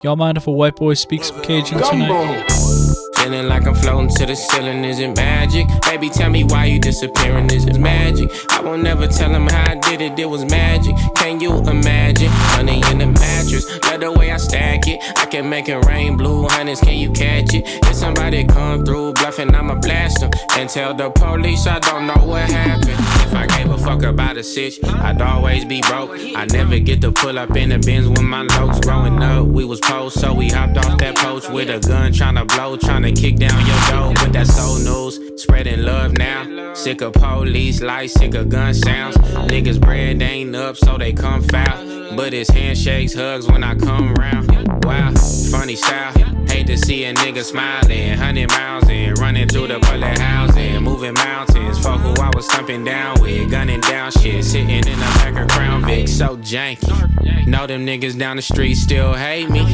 Y'all mind if a white boy speaks some Cajun tonight? Feeling like I'm floating to the ceiling, is it magic? Baby, tell me why you disappearing, is it magic? I will never tell him how I did it, it was magic. Can you imagine? Honey in the mattress, love the way I stack it. I can make it rain, blue hundreds, can you catch it? If somebody come through bluffing, I'ma blast them and tell the police I don't know what happened. If I gave a fuck about a sitch, I'd always be broke. I never get to pull up in the Benz with my locs. Growing up, we was post, so we hopped off that poach with a gun, tryna blow, tryna kick down your door. But that's old news, spreading love now. Sick of police lights, sick of gun sounds. Niggas bread ain't up, so they come foul. But it's handshakes, hugs when I come round. Wow, funny style. Hate to see a nigga smiling, 100 miles in, running through the bullet housing, moving mountains. Fuck who I was thumping down with, gunning down shit, sitting in the back of Crown Vic, so janky. Know them niggas down the street still hate me.